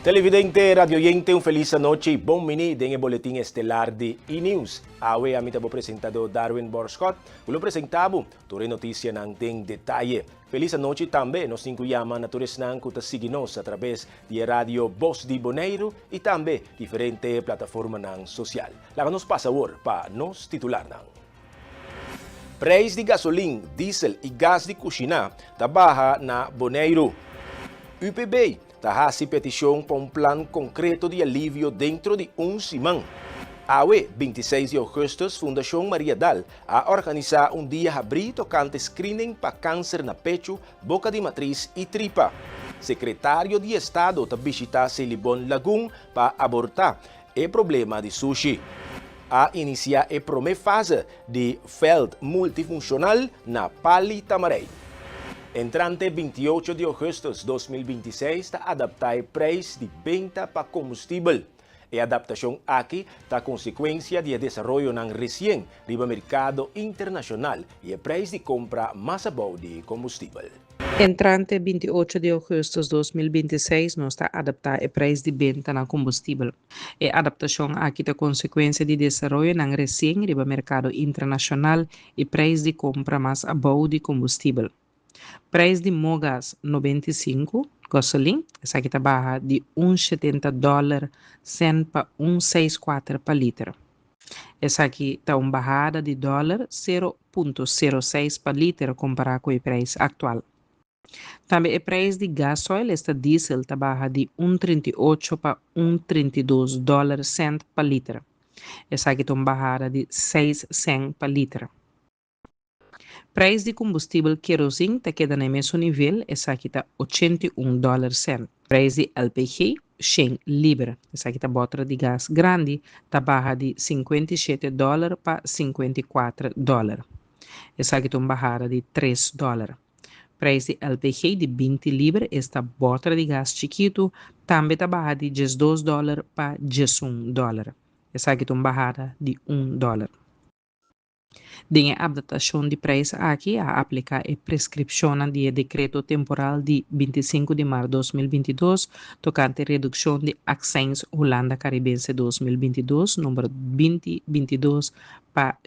Televidente, radioyente, un feliz noche y bom mini en el boletín estelar de E-News. Awe a mitabo presentador Darwin Borscott, ulo presentabo, tore noticia ng ting detalhe. Feliz noche também nos incluyama na tores nang kuta siginos através de Radio Voz de Bonaire e também diferente plataforma nang social. Laga nos passawor pa nos titular nang. Preço de gasolina, diesel e gás de cozinha tabaha na Bonaire. UPB tahasi petição para plano concreto de alívio dentro de semana. Awe, 26 de agosto, Fundação Maria Dal a organizar dia abrir tocante screening para câncer na pecho, boca de matriz e tripa. Secretário de Estado está visitar Celibon Lagoon para abortar o problema de sushi. A iniciar a primeira fase de Feld Multifuncional na Pali Tamarei. Entrante 28 de agosto de 2026, está adaptar o preço de venda para combustível. A adaptação aqui está consequência de desenvolvimento ng recém no mercado internacional e o preço de compra mais bom de combustível. Entrante 28 de agosto de 2026, nós está adaptar o preço de venda na combustível. A adaptação aqui está consequência de desenvolvimento ng recém no mercado internacional e preço de compra mais bom de combustível. Preço de mogas 95, gasolina, essa aqui está barra de $1,70 para 1,64 para litro. Essa aqui está uma barrada de dólar 0,06 para litro comparado com o preço atual. Também o preço de gasóleo, esta diesel, está barra de 1,38 para 1,32 cent para litro. Essa aqui está uma barrada de 6 cent para litro. Preço de combustível querosene está queda no mesmo nível, essa aqui está $81 cent. Preço de LPG, 100 libra, essa aqui está botra de gás grande, está barra de $57 para $54. Essa aqui está uma barra de $3. Preço de LPG de 20 libra, esta botra de gás chiquito, também está barra de $12 para $11. Essa aqui está uma barra de $1. Tem a adaptação de preço aqui a aplicar a prescrição de decreto temporal de 25 de março de 2022 tocante redução de acens Holanda Caribense 2022, número 2022 para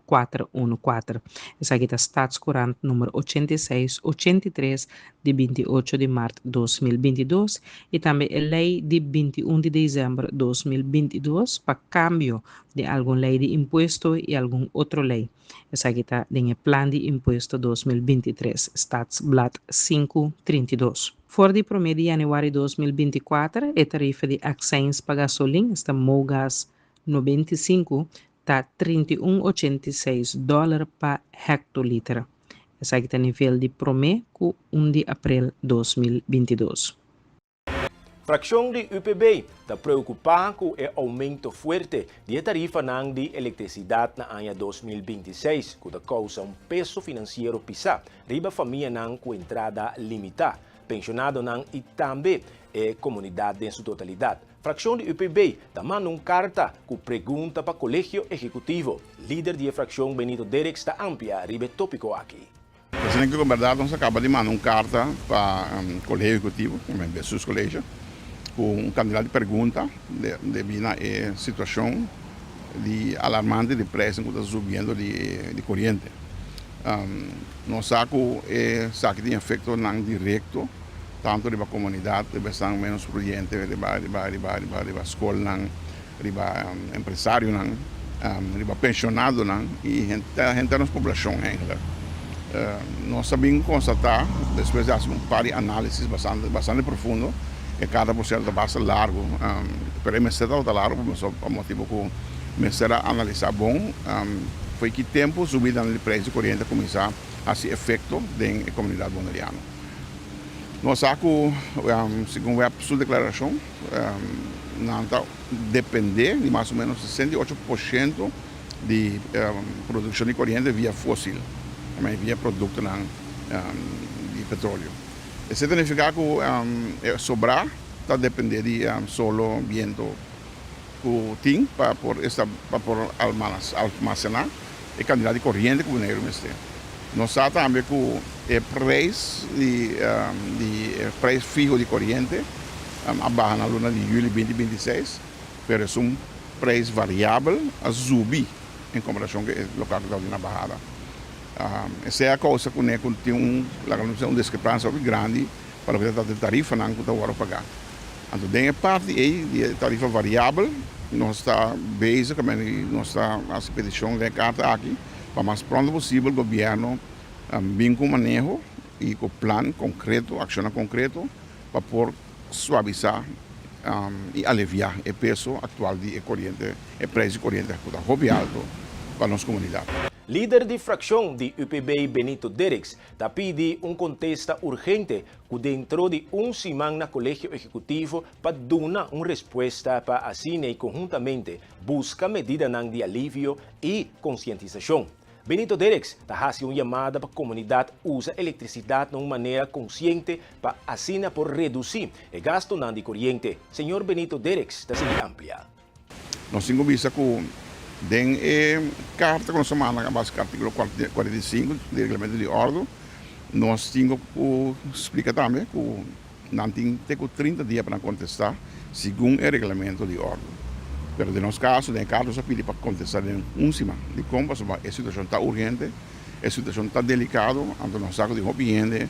414. Essa aqui é a Status Current número 8683 de 28 de março de 2022 e também a lei de 21 de dezembro de 2022 para câmbio de alguma lei de imposto e alguma outra lei. Essa aqui está em Plano de Imposto 2023, Statsblad 532. For de 1 de janeiro de 2024, a tarifa de acens para gasolina está Mogas 95 está $31,86 para hectolitro. Essa aqui está nível de promê com 1 de abril de 2022. Fração de UPB está preocupada com o aumento forte de tarifa de eletricidade na ano 2026, que causa peso financeiro pisar, riba família com entrada limitada, pensionado e também a comunidade em sua totalidade. Fração de UPB também carta com pergunta para o Colégio Executivo. Líder da fração Benito Derek está amplia ribe tópico aqui. O presidente da verdade nos acaba de mandar uma carta para o Colégio Executivo, como seus colégios, com candidato de pergunta devido à situação de alarmante de preço que está subindo de corrente. Nós sabemos que tem efeito não direto tanto para a comunidade, para estar menos prudente, para a escola, para empresário, para pensionado e a gente da população ainda. Nós sabemos constatar, depois de fazer um par de análises bastante profundo, que cada processo bastante largo, pero me será largo, por motivo que me será analisar bom, foi que tempo subida no preço de corrente começar a ser efeito na comunidade bonaireana. Nós sabemos, segundo a sua declaração, depender de mais ou menos 68% de produção de corrente via fóssil, via produto de petróleo. Isso significa que sobrar está depender de solo viento que tem para armazenar a quantidade de corrente que o mineiro tem. Nós sabemos também que o preço fijo de corrente abajo na luna de julho 2026, pero é preço variável a subir em comparação com o local que está na bajada. Essa é a causa que tem uma discrepância grande para o que está a tarifa não que está a pagar. Então, tem a parte de tarifa variável, nós está basicamente, nós está a expedição de carta aqui, para mais pronto possível o governo vir com manejo e com plano concreto, ação concreto, para por suavizar e aliviar o peso atual de corrente, o preço de corrente que está muito alto para a nossa comunidade. Líder de fração de UPB Benito Dereks está pedindo contesta urgente que dentro de semana na Colégio Executivo para dar uma resposta para assim e conjuntamente busca medidas de alívio e conscientização. Benito Dereks está fazendo uma chamada para a comunidade usar eletricidade de uma maneira consciente para assim por reduzir o gasto de corrente. Senhor Benito Dereks está sendo amplia. Nós temos visto que tem carta com a semana, base do artigo 45 do regulamento de ordem, nós temos que explicar também que não tem 30 dias para contestar, segundo o regulamento de ordem. Mas, no nosso caso, tem carta que pede para contestar em semana. De como a situação está urgente, a situação está delicada, então nós sabemos de gente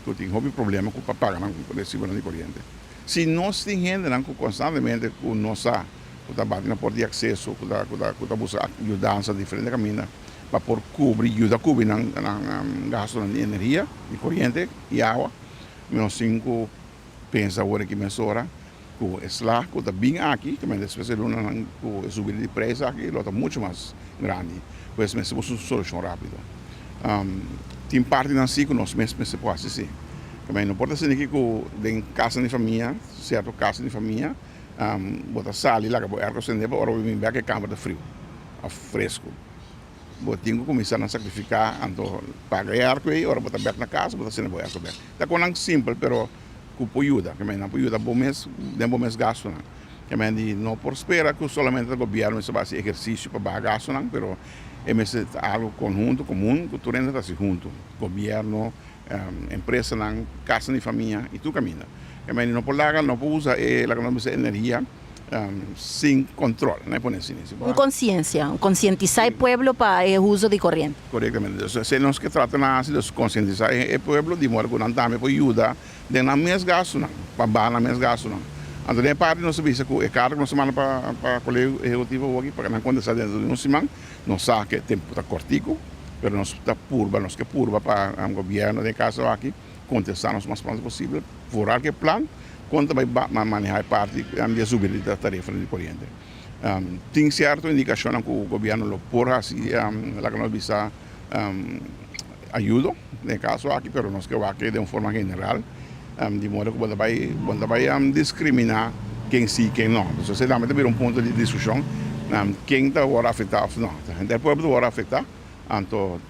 que tem problema para pagar o recibo de corrente. Se nós temos gente que constantemente nós está batendo na porta de acesso, que está buscando ajuda diferente caminhos, para por cobrir o gasto de energia, de corrente e água. Nós temos pensa agora que mesura que é lá, que está bem aqui, também especialmente com a subida de preço aqui, está muito mais grande. Por isso, temos uma solução rápida. Tem parte assim que nós mesmos podemos assistir. Também não pode ser que tem casa de família, certo casa de família, botar sal lá, que ar condicionado, agora vem bem que câmara de frio, fresco. Tem que começar a sacrificar, então pagar ar que agora botar bem na casa, botar sendo ar bem. Tá com algo simples, pero com ajuda, que não ajuda bom mês gasto não. Que não por esperar que somente o governo se faça exercício para pagar gasto não, pero é algo conjunto, comum, que tudo está junto, governo, empresa não, casa de família e tudo caminha. Que não pode lagar, não pode usar a energia sem controle, não é por assim. Consciência, conscientizar o povo para o uso de corrente. Corretamente. Se nós que tratamos de conscientizar o povo, de modo que não também pode ajudar de não mesmo gasto, não, para baixar na mesmo gasto, não. Então, de parte, nós sabemos que é caro uma semana para o colégio executivo aqui, para não acontecer dentro de uma semana, nós sabemos que o tempo está cortico, mas nós está purba para o governo de casa aqui, contestar o mais pronto possível, furar que plano, quanto vai manejar a parte de subir da tarifa de corrente. Tem certa indicação que o governo por assim, lá que nós vimos ajuda, no caso aqui, mas nós que aqui de uma forma general, de modo que vai discriminar quem sim e quem não. Então, se também tem ponto de discussão, quem está agora afetado ou não. Então, o povo agora afetado, então,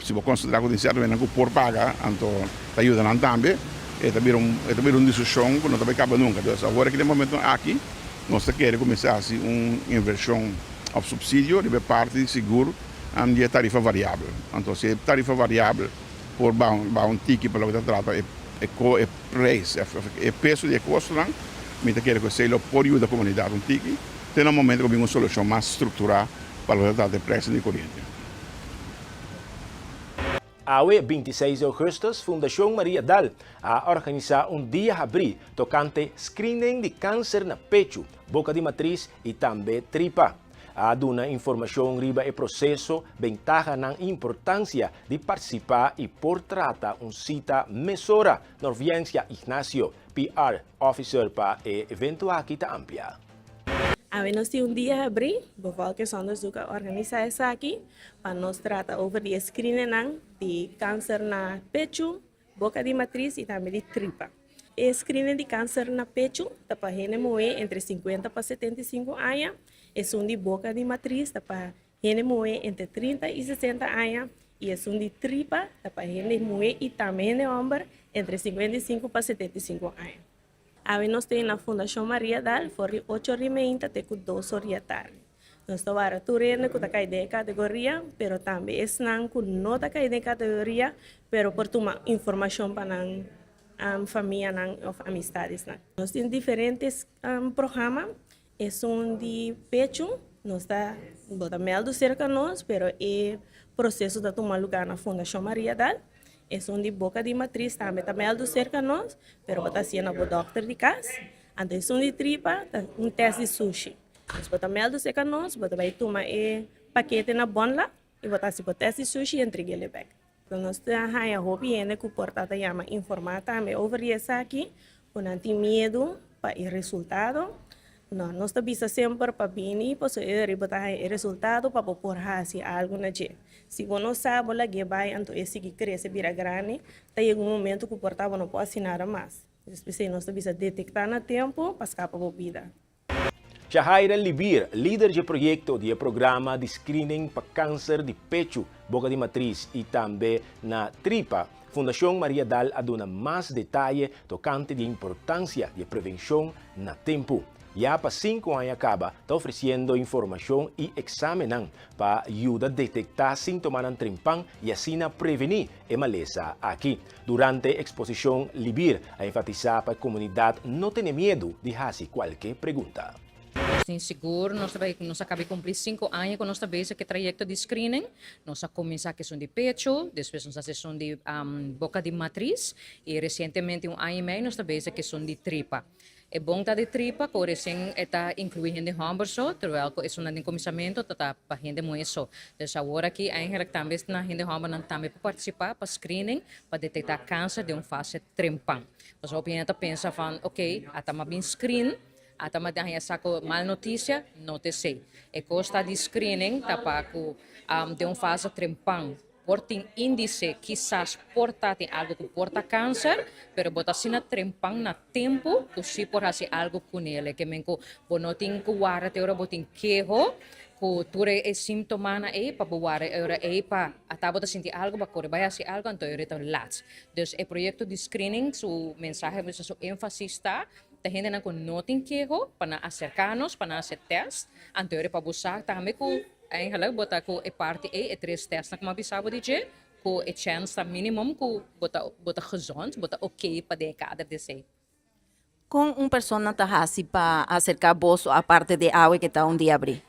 se você considerar que certo que por pagar, então, está ajudando também. É também uma discussão que não vai acabar nunca. Então, agora que no momento aqui, nós queremos começar a uma inversão ao subsídio de parte de seguro de tarifa variável. Então, se a tarifa variável por um ticket para o que trata é preço, é peso de custo, mas queremos que seja por ajuda da comunidade um ticket, tem um momento que uma solução mais estruturada para o que trata de preço de corrente. Awe 26 de agosto, Fundação Maria Dal a organizar dia abril tocante screening de câncer na pecho, boca de matriz e também tripa. A duna informação riba o processo, ventaja na importância de participar e por trata cita mesura, Norviência Ignacio, PR Officer para o evento aqui da amplia. Nós temos dia abril, porque que são nós que organizar isso aqui, para nós tratar over de screening de câncer na pecho, boca de matriz e também de tripa. O screening de câncer na pecho, está para entre 50 para 75 anos, é um de boca de matriz, está para entre 30 e 60 anos, e é um de tripa, está para e também homem entre 55 para 75 anos. Nós temos na Fundação Maria Dal, for 8h30 até 2h da tarde. Nós estamos a turena que está de categoria, mas também é não que não está de categoria, mas por tomar informação para familia of amistades. Nós temos diferentes programas. É de pecho, nós está bota meldo cerca de nós, pero é processo de tomar lugar na Fundação Maria Dal. É de boca de matriz, também está meldo cerca de nós, pero bota sendo o doctor de casa. Então, de tripa, teste de sushi. Nós bota meldo cerca de nós, bota vai tomar paquete na bonla e bota se bota teste de sushi e entrega ele back. Então, nós temos a hobby e que o portata chama informar também over isso aqui, com não ter medo para o resultado. Não, nós estamos sempre para vir para o resultado para por fazer algo na gente. Se você não sabe o que vai, então esse que cresce vira grande, tem um momento que o portava não pode assinar mais. Especialmente nós estamos detectar no tempo para escapar da vida. Shahaira Libir, líder de projeto de programa de screening para câncer de pecho, boca de matriz e também na tripa, Fundação Maria Dal aduna mais detalhe tocante de importância de prevenção na tempo. Já para 5 anos acaba, está oferecendo informação e exame para ajudar a detectar sintomas de trempão e assim prevenir a maleza aqui. Durante a exposição Libir, a enfatizar para a comunidade não ter medo de fazer qualquer pergunta. Sim, seguro, nós acabamos de cumprir 5 anos com nossa base que trajeto de screening. Nós começamos a questão de pecho, depois nós a questão de boca de matriz e recentemente 1 ano e meio nós base a questão de tripa. É bom estar de tripa, que recém está incluindo hamburger, terwijl isso não tem começamento, está para gente muito. Então agora aqui ainda também na gente hamburger também para participar para screening, para detectar câncer de fase trempão. Mas a opinião pensa van, ok, até mais bem screen. Até mas daí saco mal notícia, não te sei. E costa de screening, tá para de fase trempão. Portem índice, quizás porta tem algo que porta câncer, pero bota sina trempang na tempo, que se por fazer algo com ele, que menko bonoting ko wara te ora boting keho, ko ture e sintoma na pa buwara ora pa atabo ta sentir algo ba kore vai fazer algo então ora tá lats. Dus e projeto de screening, su mensaje mas su énfasis está a gente não notem keho para acercarnos, para fazer teste, então ora para buscar também ko ay halag bota ko e parte e 3 test na kumabisabo di je ko e chance sa minimum ko bota gezond bota okay pa dekada de sei. Com persona tahasi para acercar vos a parte de agua que está dia abrir.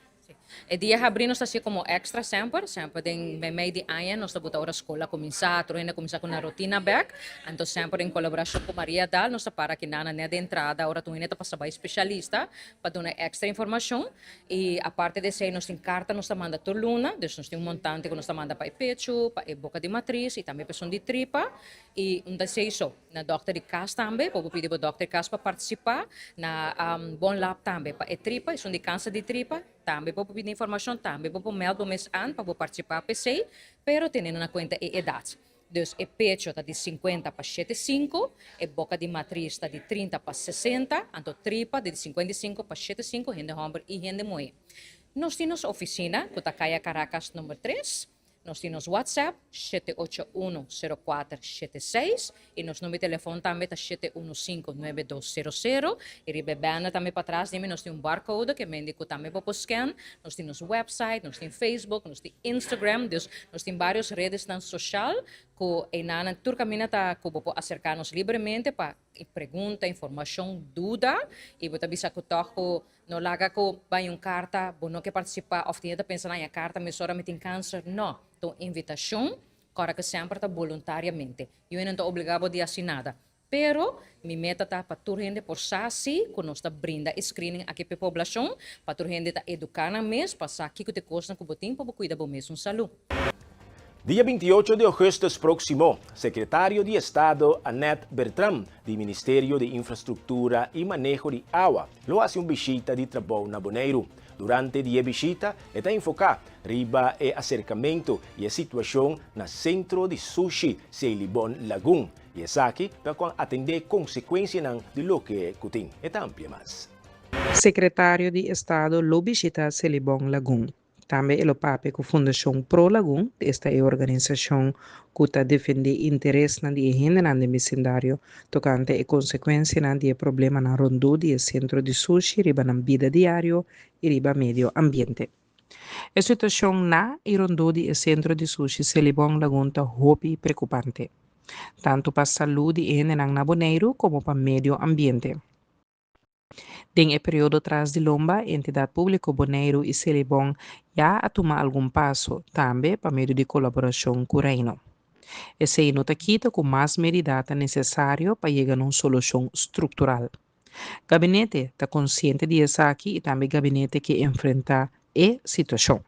E dia abrimos assim como extra sempre em meio de ano nós estamos a escola começar com a rotina back, então sempre em colaboração com Maria Dal nós para que nana de entrada agora tu ainda passar para especialista para dar extra informação e a parte de sei nós tem carta nós manda por luna, então nós tem montante que nós manda para pecho, para boca de matriz e também pessoa de tripa e sei isso na doctor de casa também, para pedir para o doctor de casa para participar na bom lab também para tripa, isso de câncer de tripa também para pedir informação também para mail do mês an para participar PC, pero tendo na conta a idade. Dus o pecho está de 50 para 75, a boca de matriz está de 30 para 60, então tripa de 55 para 75, gente homem e gente mulher. Nós temos oficina, que está Caia Caracas número 3, nós temos WhatsApp 7810476 e nosso número de telefone também está 7159200 e rebebana também para trás de mim nós temos barcode que me indica também para scan, nós temos website, nós temos Facebook, nós temos Instagram, nós temos várias redes social que na turcamina tá que vou acercar-nos livremente para pergunta, informação, dúvida e vou também que toco no laga que vai carta, não que participar, ou tinha pensar na carta, mas só me tem câncer, não. Então, invitação, cara que sempre está voluntariamente. Eu não estou obrigado a assinar nada. Pero, minha meta está para toda gente por SASI, que nós está brinda screening aqui para a população, para toda gente está educar na mês, passar aqui que te custa com o tempo para cuidar do mesmo saúde. Dia 28 de agosto próximo, secretário de Estado Annette Bertram, do Ministério de Infraestrutura e Manejo de Água, lo hace visita de trabalho na Bonaire. Durante a visita, está enfocada riba e acercamento e a situação na centro de sushi Ceylibon Lagoon. E essa aqui para atender consequências de lo que tem. É amplia mais. Secretário de Estado lo visita Ceylibon Lagoon. Também ele pape com a Fundação Pro Lagoon, esta é a organização que está defendendo interesse na de gente na vecindário, tocante a consequência na de problema na rondo de centro de sushi, riba na vida diário e riba medio ambiente. A situação na e rondo de centro de sushi Ceylibon Lagoon está hopi preocupante. tanto para a saúde e ng naboneiro como para o meio ambiente. Em período atrás de lomba, entidade pública Boneiro e Celibon já a tomar algum passo, também para meio de colaboração com o Reino. Esse aí nota quita com mais medidas necessárias para chegar a uma solução estrutural. Gabinete está consciente disso aqui e também gabinete que enfrenta a situação.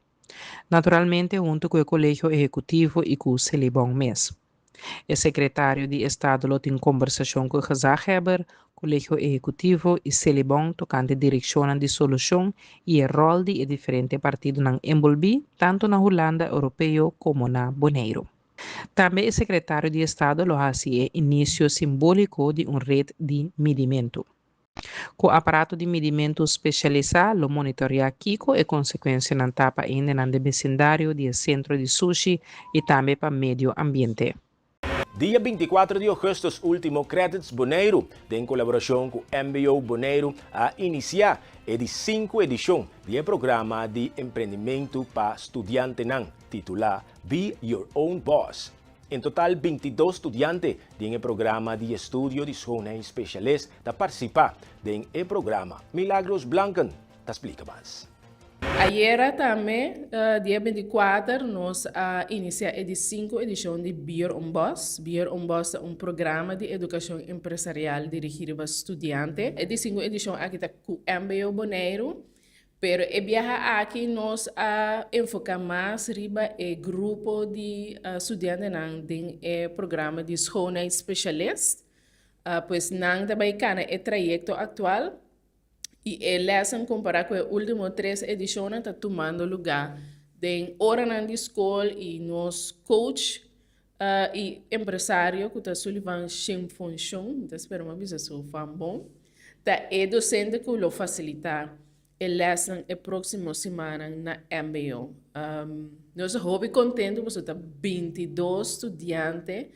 Naturalmente, junto com o Colégio Executivo e com o Celibon mesmo. O secretário de Estado tem conversação com o Gezaghebber, Colégio Executivo e Celibon tocante direção de solução e o rol de diferentes partidos na envolvi, tanto na Holanda Europeu como na Boneiro. Também o secretário de Estado lo fazia início simbólico de rede de medimento. Com o aparato de medimento especializado, lo monitoreia Kiko e consequência na tapa ainda no vecindário do centro de sushi e também para meio ambiente. Dia 24 de agosto, último Credits Boneiro, em colaboração com o MBO Boneiro, a iniciar a 5ª edição do programa de empreendimento para estudiantes titular Be Your Own Boss. Em total, 22 estudiantes do programa de estudo de zona especialista da participar do programa. Milagros Blancan, te explica mais. Ayer também, dia 24, nós iniciamos a 5ª edição de Be Your Own Boss. Be Your Own Boss é um programa de educação empresarial dirigido a estudantes. A 5ª edição aqui está com o MBO Boneiro, pero a viaja aqui nós enfocamos mais riba o grupo de estudantes no programa de zona especialista. Pois não também cana o trajeto atual. E a lesson comparado com as últimas 3 edições está tomando lugar em hora na escola e nos coach e empresário que está Sullivan sem função, então esperamos que isso seja bom. Tá é docente que lo facilitar a lesson a próxima semana na MBO. Nós estamos contentes porque está 22 estudantes.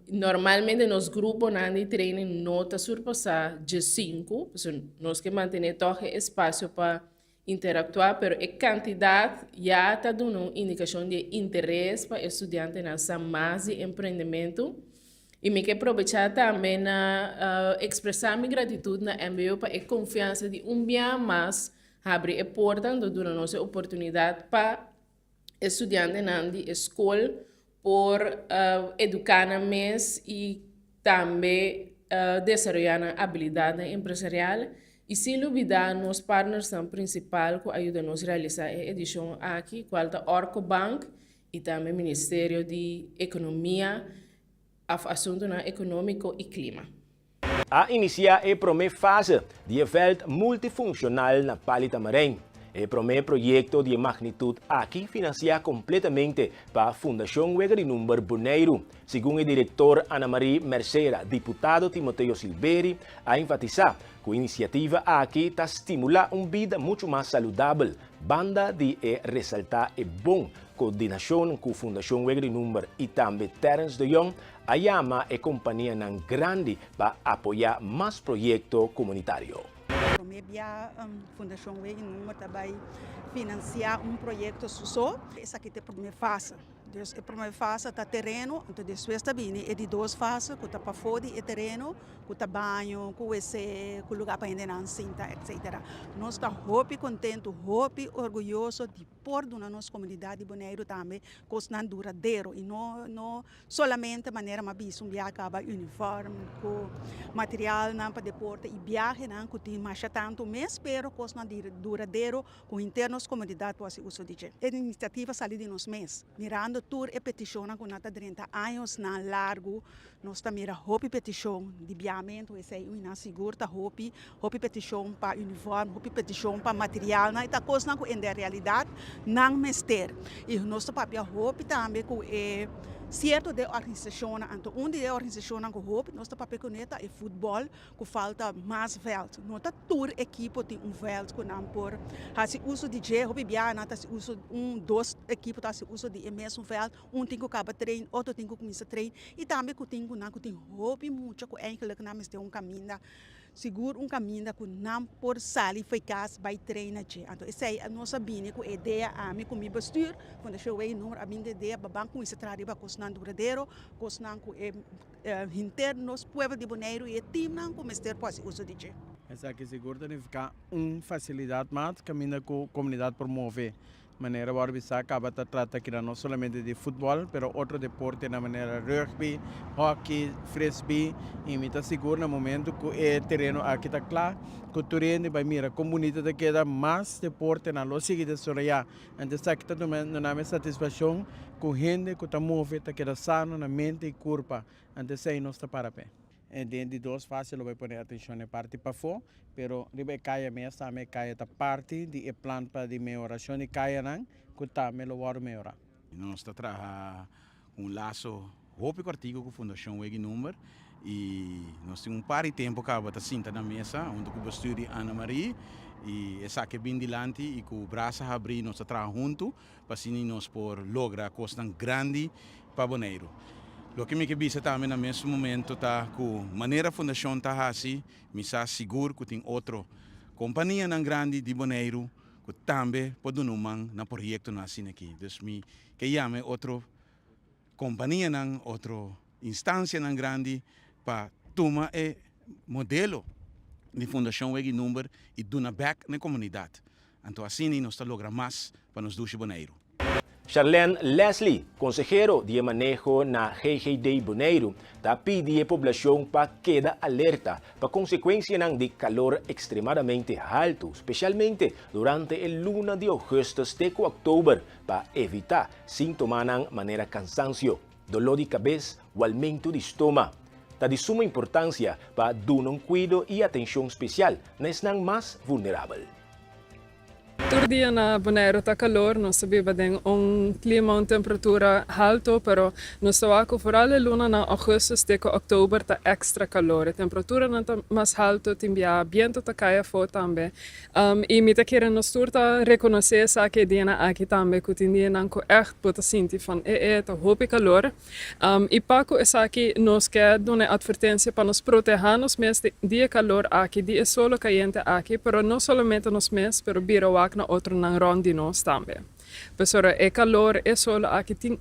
Normalmente nos grupos de treino não está surpassar de 5, nós que manter todo espaço para interactuar, mas a quantidade já está dando uma indicação de interesse para estudantes nessa mais de empreendimento. E me quero aproveitar também na expressar minha gratidão na MBO para a confiança de dia mais abrir a porta, dando nossa oportunidade para estudantes de escola por educar mais e também desenvolver a habilidade empresarial. E sem dúvida, nos partners principais que ajudam-nos a realizar a edição aqui, qual é o Orco Bank e também o Ministério de Economia, Assunto Econômico e Clima. A iniciar a primeira fase do evento multifuncional na Palita Maranhão. O primeiro projeto de magnitude aqui financiado completamente para a Fundação Wegerinumber Boneiro. Segundo o diretor Ana Maria Mercera, deputado Timoteo Silveri, a enfatizar que a iniciativa aqui está estimular uma vida muito mais saudável. Banda de ressaltar a boa coordenação com a Fundação Wegerinumber e também Terence de Jong, a chama a companhia grande para apoiar mais projetos comunitários. A Fundação Wegerinumber também financiar projeto só. Essa aqui é a primeira fase. A primeira fase está terreno, então depois está vindo é de 2 fases, que está para fora do terreno, que está banho, com lugar para ir na cinta, etc. Nós estamos muito contentes, muito orgulhosos de pôr na nossa comunidade de Boneiro também, que não duradouro e não somente de maneira mais um acaba uniforme, com material para deporte e viagem que tem mais tanto, mas espero que não duradouro com internos comunidade para uso de. A iniciativa saiu de nos meses, mirando tour e petição com nota 30 anos na largo, nós também mira hopi petição de viamento, esse aí na seguro tá hopi petição para uniforme, hopi petição para material, na ita coisa que na realidade não mester. E nosso papel hopi também com certo de organização, então de organização que hopi, nosso papel com neta é futebol, que falta mais veld. Nota tour equipe tem veld que não por, se uso de G, hopi biana, se uso 2 equipe tá se uso de mesmo veld, tem que acaba treino, outro tem que começar treino, e também que tem hopi muito que eigenlijk na mesmo caminho seguro caminho que não por sair eficaz vai treinar. Então, essa é a nossa bine com ideia a mim com o bestuur, quando eu vejo número a minha ideia para banco esse trabalho para cosnan duradouro, cosnan com internos pueblo de Bonaire e time não como este pode uso de. Essa aqui seguro tem ficar facilidade mais caminho com a comunidade promover. Maneira Barbisa acaba de tratar aqui não somente de futebol, mas outro deporte na maneira rugby, hockey, frisbee, e me está seguro no momento que o terreno aqui está claro, que o terreno vai mirar, a comunidade queda mais deporte na lógica de Soraya. Então aqui está uma satisfação com a gente que está movendo, queda sano na mente e corpo. Então aí nós está para pé. Dentro de duas fases, vai pôr atenção na parte para fora, pero ribe caia mesmo, também caia da parte de plano para de melhoração de caia não, que também lo vai melhorar. Nós está trabalhando laço roupa artigo com a Fundação Wegi Número e nós temos par de tempo que acaba de na mesa, onde o pastor Ana Maria e essa que bem dilante e com o braço abrir nós está trabalhando junto para assim nós por lograr coisas grande para Bonaire. O que me quebisa também no mesmo momento tá com maneira a fundação tá assim, me está seguro que tem outra companhia não grande de Bonaire que também pode numang na projeto assim aqui. Então me que chame outra companhia não, outra instância não grande para tomar modelo de fundação Wegi Número e dar back na comunidade. Então assim nós está logrando mais para nos duas Bonaire. Charlene Leslie, consejero de manejo na GGD Bonaire, está pedindo a população para quedar alerta para consequência de calor extremadamente alto, especialmente durante a luna de agosto e outubro, para evitar sintomas de maneira cansancio, dolor de cabeça ou aumento de estômago. Está de suma importância para dar cuidado e atenção especial nas mais vulneráveis. Todo dia na Bonaire está calor, nós sabemos que clima e temperatura alto, pero nós sabemos que vooral a luna na agosto e outubro está extra calor. A temperatura está mais alta, tem viento está caia fora também. E me querem nós turta reconhecer essa que dia aqui também que tem dia não echt pode sentir van tá hope calor. E para que essa aqui nós quer dar uma advertência para nos proteger nos mês dia calor aqui, dia solo caliente aqui, pero não somente nos mês, pero biro na outro na rondi nós também. Pessoal, é calor, é sol aqui tem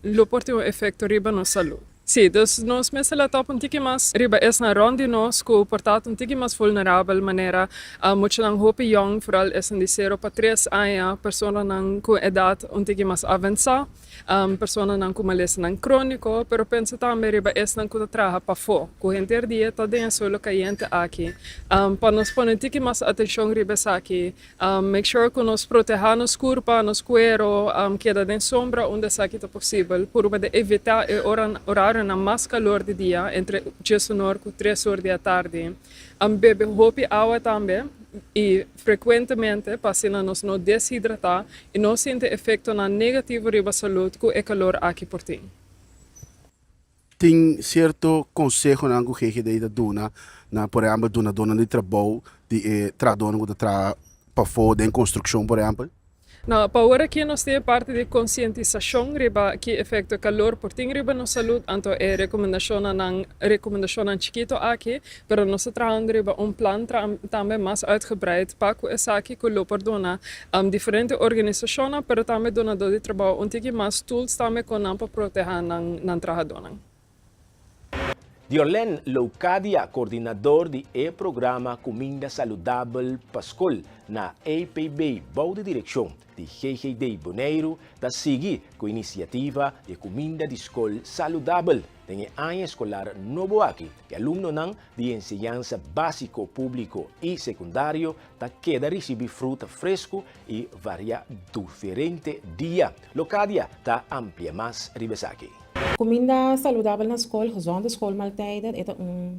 um efeito riba na saúde. Sim, dus nós mesela top um tiki mais riba es na rondi nós que portanto um tiki mais vulnerável maneira muito lang hope young vooral es de 0 para 3 anos persona nang com idade um tiki mais avançada persona nang com malesa nang crônico pero pensa também riba es nang que trabalha para fo com enter dia tá dentro solo caliente aqui para nós pôr um tiki mais atenção riba aqui make sure que nós proteja nos corpo nos cuero queda dentro sombra onde aqui tá possível por evitar horário na mais calor de dia, entre 10 horas e 3 horas da tarde. Bebe roupa água também e frequentemente para nós não desidratar e não sente efeito negativo sobre a saúde com o calor aqui por ti. Tem certo conselho na GGD da dona, na por exemplo, dona de trabalho de tradona que para fora em construção, por exemplo. Nou, para agora aqui nós temos parte de conscientização riba que efeito calor por ting riba na saúde, anto é recomendação chiquito aqui, pero nós trabalhando riba plan também mais uitgebreid para que essa aqui que lo perdona diferentes organizações, pero também donador de trabalho onde mais tools também com para proteger nan trabalhador. Diorlen Loucadia, coordenador do programa Comida Saudável Pascol na APB, Boa de Direção de GGD Bonaire, da seguir com a iniciativa de Comida de Escola Saudável. Tem ano escolar novo aqui, que aluno não de enseñança básico, público e secundário da queda receber fruta fresco e varia diferente dia. Loucadia está amplia mais ribesaki. Comida saudável na escola, gezonde schoolmaaltijden, é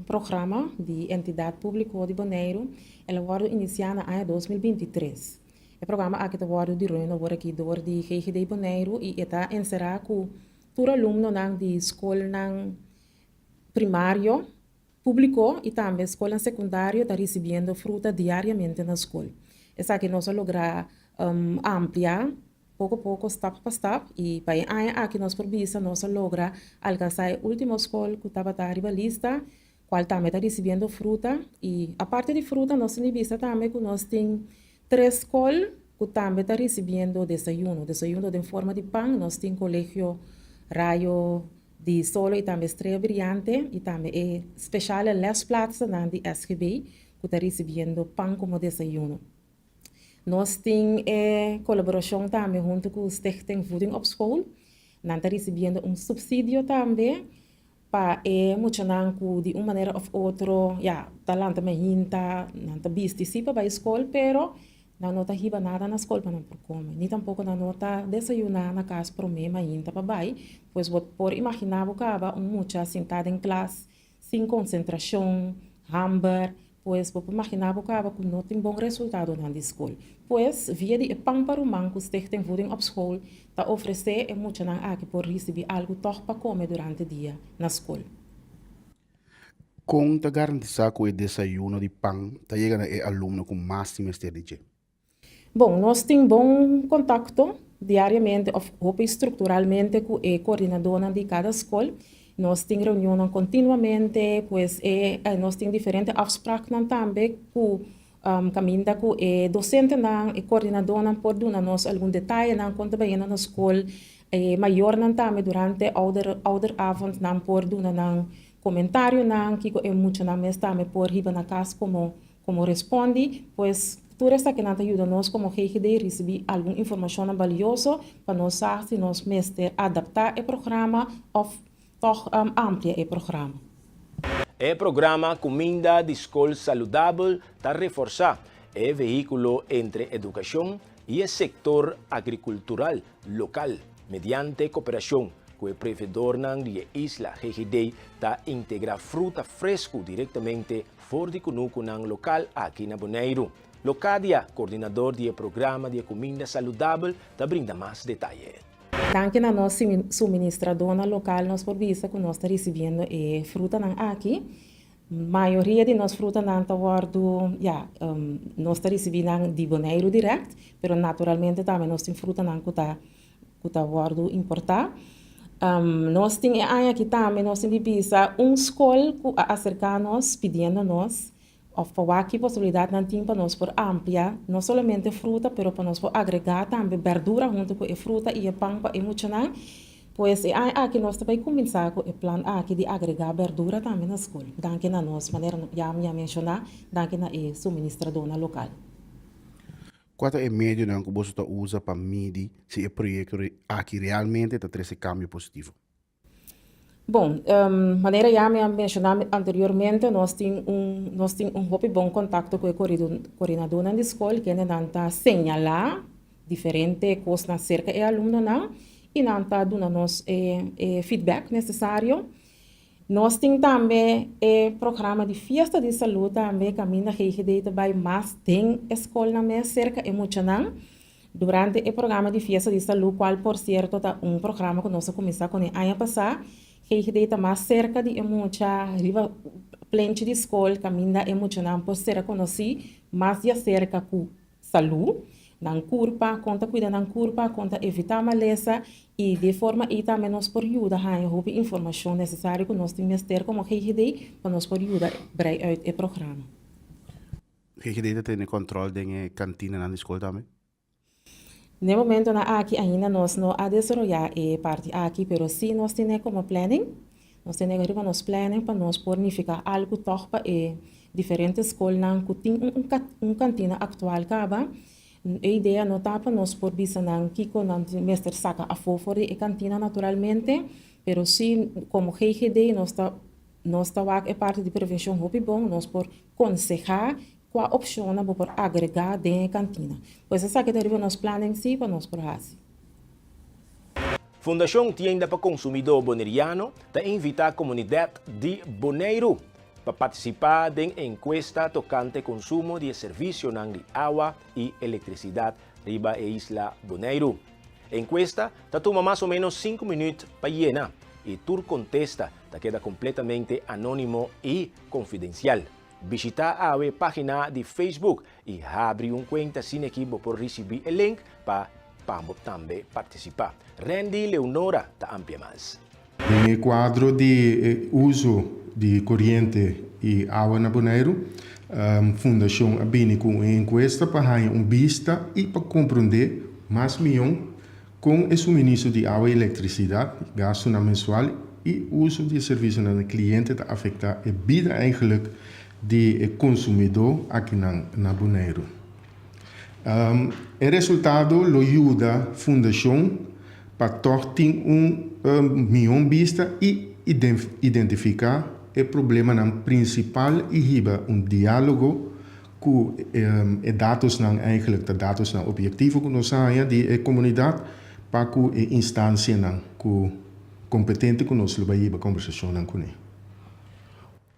programa de entidade pública de Bonaire. Ela foi iniciada no ano 2023. O programa aqui está dirigado aqui door de GGD Bonaire e está encerrado com todo aluno de escola primário, público e também escola secundária está recebendo fruta diariamente na escola. Essa aqui nós logramos ampliar pouco a pouco, step por step, e para aqui nós probisa nós logra alcançar a última escola que estava na lista qual também está recebendo fruta. E a parte de fruta, nós temos visto também que nós temos 3 escolas que também está recebendo desayuno de forma de pão. Nós temos colégio Raio de Solo e também Estrela Brilhante, e também é especial Les Platzas de SGB, que está recebendo pão como desayuno. Nós temos colaboração também junto com o Stichting Voeding op School. Nós estamos recebendo subsídio também para motivar de uma maneira ou outra, talento me hinta, não está participa para a escola, pero não está riba nada na escola para não comer. Nem tampouco não está desayunar na casa para mim, mas hinta para bai. Pois por imaginar que muita sentada em classe, sem concentração, hamburger, pois por imaginar que não tem bom resultado na escola. Pois via de pão para o manco, Stichting Voeding op School, está oferecer muito não aqui por receber algo toch para comer durante o dia na escola. Com a garantia que o desayuno de pão está chegando a aluno com máximo estrela. Bom, nós temos bom contato diariamente, ou estruturalmente, com a coordenadora de cada escola. Nós temos reuniões continuamente, pois nós temos diferentes afspraken também com caminda com a docente e coordenadora por dar-nos algum detalhe quando vai na escola, maior também durante ouderavond por dar comentário que é muito também por riba na casa como responde, pois tudo isso que nos ajuda nós como GGD a receber alguma informação valiosa para nós saber se nós mestre adaptar o programa ou toch ampliar o programa. O programa Comida de Escola Saludável está reforçar o veículo entre educação e o setor agricultural local, mediante cooperação com o provedor da isla GGD, está integrar fruta fresco diretamente fora de Cunuco local aqui na Bonaire. Locadia, coordenador do programa de comida saudável, está brinda mais detalhes. Tanto na nossa suministradora local, nós por vista que nós está recebendo fruta aqui. A maioria de nós fruta não está nós está recebendo de Bonaire direto, mas naturalmente também nós temos fruta que está importar. Nós temos aqui também nós temos vista escola que acerca nós pedindo nós para aqui possibilidade para nós por ampliar não somente fruta, mas para nós por agregar também verdura junto com a fruta e a pão para emocionar. Pois aqui nós também começar com o plano aqui de agregar verdura também na escola. Danke na nós, maneira já me mencionar, danke na suministradora local. Qual é o meio que você usa para medir se o projeto aqui realmente está trazendo cambio positivo? Bom, maneira já me mencionar anteriormente, nós temos bom contato com o coordenador da escola, que está señalar diferentes coisas acerca do aluno e não está dando-nos feedback necessário. Nós temos também o programa de festa de saúde, também caminho GGD também, mas tem escola cerca de emocional. Durante o programa de festa de saúde, qual por certo é programa que nós começamos com o ano passado, GGD está mais cerca de muita riva plente de escola, caminho emocional por ser conhecido, mas já cerca com saúde. Não curpa, conta cuidar não curpa, conta evitar maleza e de forma e também nós por ajuda a informação necessária que nós temos ter como GGD para nós por ajuda a o programa. GGD tem controle da cantina na escola também? No momento aqui ainda nós não a desenvolver a parte aqui, pero sim nós temos como planning, nós temos arriba nos planning para nós planificar algo toch para diferentes escolas que tem cantina atual acaba. A ideia não está para nós por vista que o mestre saca a fora de cantina naturalmente, pero sim como GGD nós está a parte de prevenção muito bom, nós por aconselhar qual opção para agregar dentro da cantina. Pois essa que deriva nos planning sim para nós por assim. Fundação Tienda para Consumidor Boneriano está invita a comunidade de Bonaire para participar da encuesta tocante consumo de serviço de água e eletricidade riba a isla Bonaire. A encuesta toma mais ou menos 5 minutos para llenar e tu contesta queda completamente anônimo e confidencial. Visita a página de Facebook e abre conta sin equipo por receber o link para também participar. Randy Leonora está amplia mais. Em quadro de uso de corrente e água na Bonaire, Fundação Abini com uma encuesta para dar vista e para compreender mais melhor com o suministro de água e eletricidade, gasto na mensual e uso de serviços na cliente que afeta a vida eigenlijk de consumidor aqui na Bonaire. O resultado lo ajuda a Fundação para ter melhor vista e identificar o problema principal e riba diálogo com dados eigenlijk de dados objetivo que nós temos de comunidade para com a instância competente que nós vamos a conversação com ele.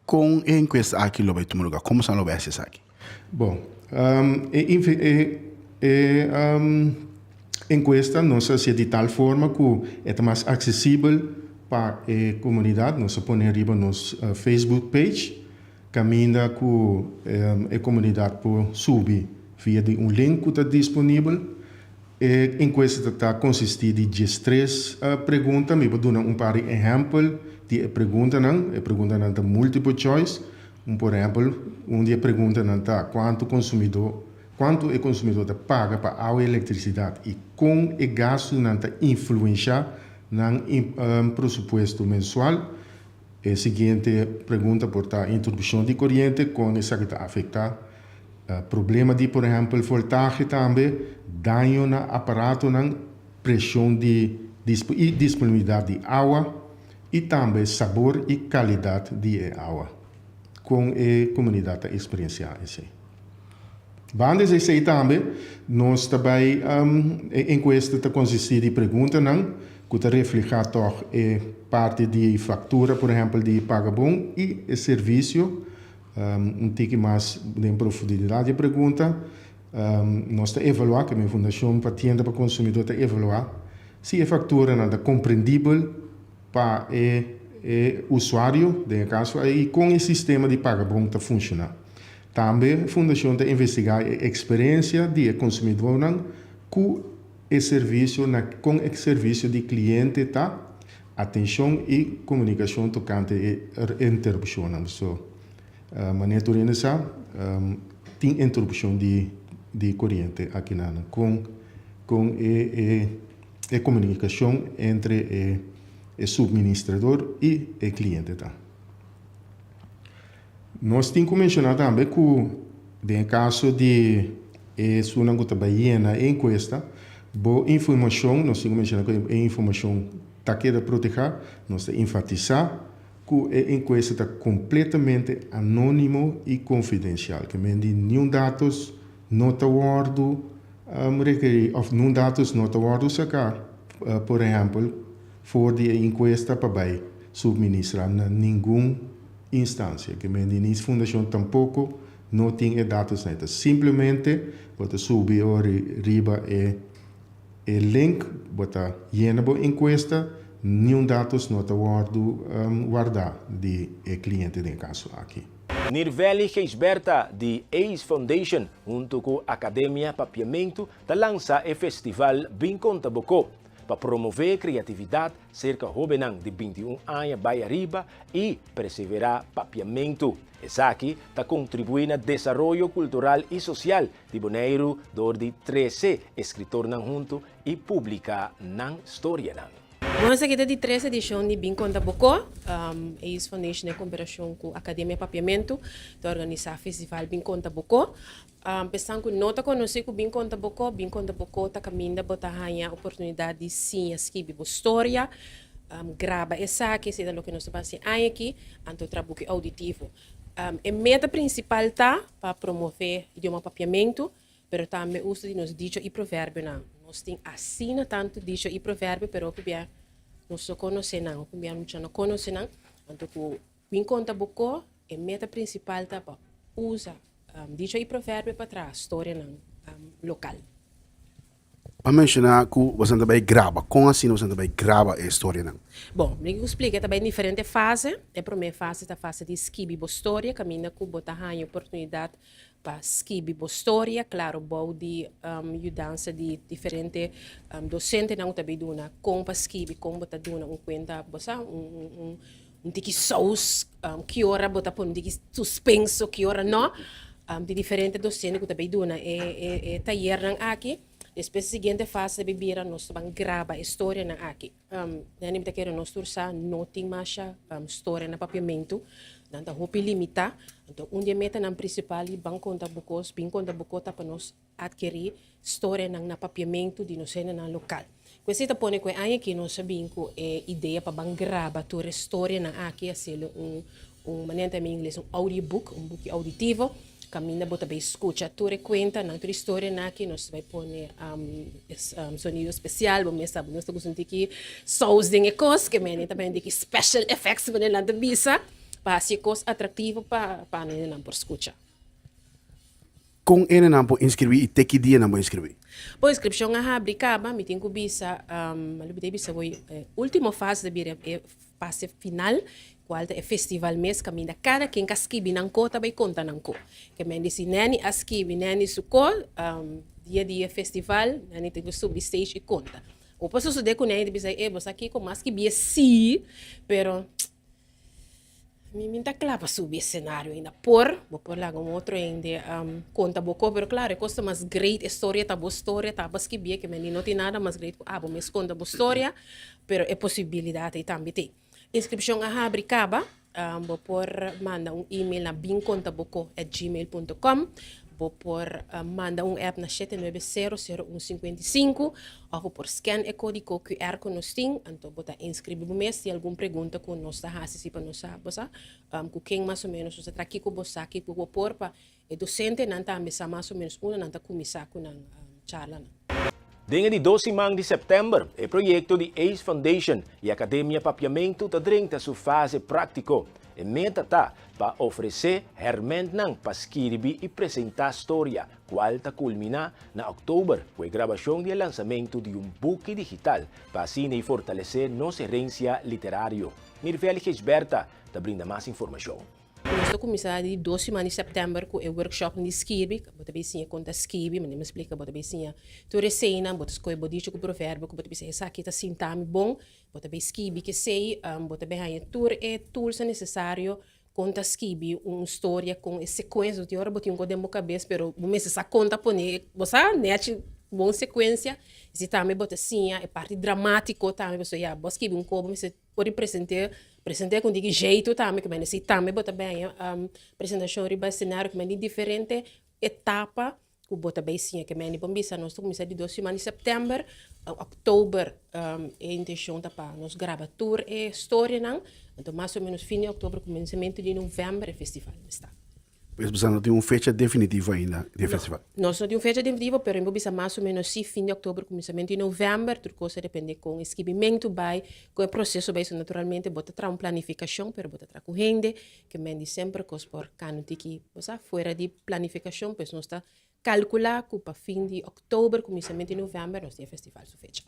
Com a encuesta aqui lo vai tomar lugar, como são lo esses aqui? Bom, encuesta nós é de tal forma que é mais acessível para a comunidade. Nós põe arriba nos Facebook page, caminha com a comunidade por subir via de link que está disponível. A encuesta está consistir de 3 perguntas. Eu vou dar par de exemplos de perguntas. A pergunta não está multiple choice. Por exemplo, dia pergunta não está quanto o consumidor paga para água e eletricidade e com o gasto não está influenciar no pressuposto mensual. A seguinte pergunta por a introdução de corrente com essa que está afetar problema de, por exemplo, voltagem também, dano no aparato, na pressão e disponibilidade de água e também sabor e qualidade de água com a comunidade experienciar isso. Bandes esse aí também, nós também encuesta está consistir de perguntas que está refletir toch parte de fatura, por exemplo, de pagamento e o serviço. Tique mais de profundidade de pergunta. Nós está evaluar, que a minha fundação para tienda para consumidor está evaluar se a fatura é compreendível para o usuário, de caso, e com o sistema de pagamento funcionar. Também a fundação está investigar a experiência de consumidor com o serviço, com o serviço de cliente, tá? Atenção e comunicação tocante a interrupção. Maneira tem interrupção de corrente aqui com a comunicação entre o subministrador e o cliente. Tá? Nós temos que mencionar também que, em caso de Sunango Tabayena encuesta, boa informação, nós temos que mencionar que a informação está querendo proteger, nós temos que enfatizar que a encuesta está completamente anônimo e confidencial, que nenhum dados não está guardado, nenhum dados não está guardado sacar, por exemplo, for de encuesta para subministrar na nenhuma instância, que a fundação tampouco não tem dados nada, simplesmente bota subir riba o link, bota llena a encuesta, nenhum dados não está guardado de cliente de caso aqui. Nirveli Geisberta de ACE Foundation, junto com a Academia Papiamento, lança o festival Binconta Bocó para promover criatividade cerca de jovens de 21 anos vai arriba e perseverar papiamento. Essa aqui está contribuindo ao desenvolvimento cultural e social de Bonaire, de 13 escritores junto e publica na história. Nós aqui de 13 edição de Binconta Bocó, a ACE Foundation em cooperação com a Academia Papiamento, de organizar o festival Binconta Bocó. Pensando que não está conhecido Binconta Bocó está caminhando para ganhar a oportunidade de sim escrever a história, grava essa aqui, seja o que nós estamos fazendo aqui, então trabalho auditivo. A meta principal está para promover o idioma papiamento, mas também o uso de nos dicho e provérbio. Nós temos assim tanto dicho e provérbio, mas que bem não se conhece não, que bem não conhece não. Então o Binconta Bocó, a meta principal está para usar dicho e provérbio para a história local. Para mencionar que você também grava, como assim você também grava a história? Bom, eu explico também diferente fase. A primeira fase é a fase de escrever a história, caminha com botar a oportunidade para escrever a história, claro, bom de ajudança de diferentes docentes não também dona como para escrever, como botar dona conta, tiki saus, que hora bota pon tiki suspenso, que hora não. De diferente docente que também dona é taller nang aqui. Depois seguinte fase de bebida nós vamos gravar a história nang aqui. Nem me quero nós tursa noting masha história na papiamento. Nanta hopi limita. Então dia meta nang principal bang conta bukos, bing conta bukota para nós adquirir história nang na papiamento de nós na local. Questa pone que aí que nós sabemos que ideia para bang grava toda a história nang aqui assim maneira também em inglês audiobook, book auditivo. Caminha bota bem escuta toda conta na toda história na que nós vai pôr sonido especial, vamos saber nós estamos aqui sons de cos que men também de special effects para lá da bisa para ser cos atrativo para não por escuta. Com ele não pode inscrever e ter que dia não pode inscrever. Por inscrição a abrir caba, me tem que bisa, malu bem bisa foi última fase da fase final. Qual é festival mês caminha cada quem casquibi nang ko também conta nang ko que men disse nani askibi nani suko dia festival nani tem que subir stage e conta o posso suceder com nani bisa você aqui com mais que bia si pero me tá claro para subir cenário ainda vou por lá com outro ainda conta boco pero claro é coisa mais great história tá boa história tá bas que bia que men não tem nada mais great bom mês conta boa história pero é possibilidade também tem inscrição a abrir caba, vou por manda e-mail na bincontaboco@gmail.com, vou por manda app na 7900155, ou vou por scan e código QR que nós tem, então botar inscrever mês se alguma pergunta que nós está participa nós sabe, com quem mais ou menos você aqui com você aqui com vou por para docente não tá mais ou menos não tá começar com charla. Dengue de 12 de setembro, o projeto de ACE Foundation e a Academia Papiamento está dentro da sua fase prática. E meta está para oferecer hermenang para escrever e apresentar a história, qual está culminar na outubro, com a gravação e lançamento de book digital para assim fortalecer nossa herência literária. Mirveli Gisberta está brinda mais informação. Nós começamos de 12 de setembro com o workshop de escrever, bota bem sim conta escrever, mas não me explica bota bem sim tu recena, bota escolhe bodicho com provérbio, bota bem sim essa aqui tá sintami bom, bota bem escrever que sei, bota bem aí tools necessário conta escrever uma história com sequência de hora bota um código na cabeça, pero vamos essa conta poner, você net boa sequência, se também bota sim é parte dramático também, você já bota escrever cobo, você pode apresentar com de jeito também, que se também bota bem apresentação riba cenário que é diferente etapa que bota bem sim que é bom bisa nós começamos de 12 de setembro outubro a intenção tá para nós gravar tour e história não então mais ou menos fim de outubro começamento de novembro o festival está. Você não tem uma fecha definitiva ainda do festival? Nós não temos fecha definitiva, mas eu bisa mais ou menos fim de outubro, começamento de novembro, tudo coisa depende com o escrevimento, com o processo, naturalmente, bota tra uma planificação, mas bota tra com gente, que mende sempre que por cano que fora de planificação, pois nós está calcular que para fim de outubro, começamento de novembro, nós temos festival sua fecha.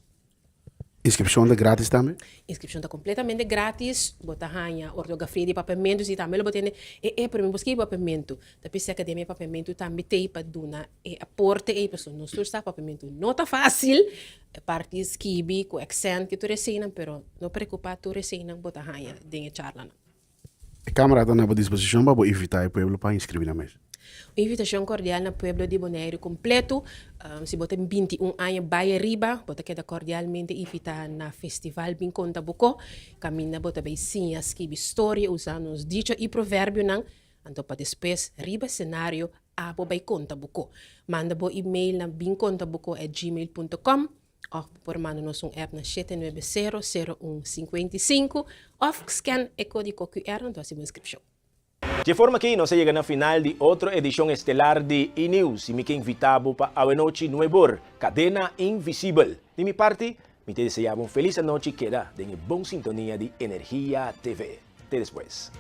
Inscrição é grátis também? Inscrição está completamente grátis. Bota ranha, ortografia de papamento, e também bota para mim buscar papamento. Depois a academia papamento também tem para dona e aporte e pessoa não está papamento não tá fácil. Parte esquibi com accent que tu recena, pero não preocupa tu recena bota ranha de charla. A câmara está à disposição para invitar o povo para inscrever na mesa. Invitação cordial na Pueblo de Bonaire completo. Se você tem 21 anos, vai arriba, você quer cordialmente invitar na Festival Binconta Boco. Caminha, você vai sim escrever história, usando os dichos e provérbios. Então, para depois, arriba cenário, abo vai conta Boco. Manda bo e-mail na bincontaboco@gmail.com ou por mandar-nos app na 7900155 ou scan e código QR, então, assim, inscrição. De forma que nós chegamos na final de outra edição estelar de E-News e me que invitamos para a noite nueva Cadena Invisível. De minha parte, me te desejamos feliz noite e queda em boa sintonia de Energia TV. Até depois.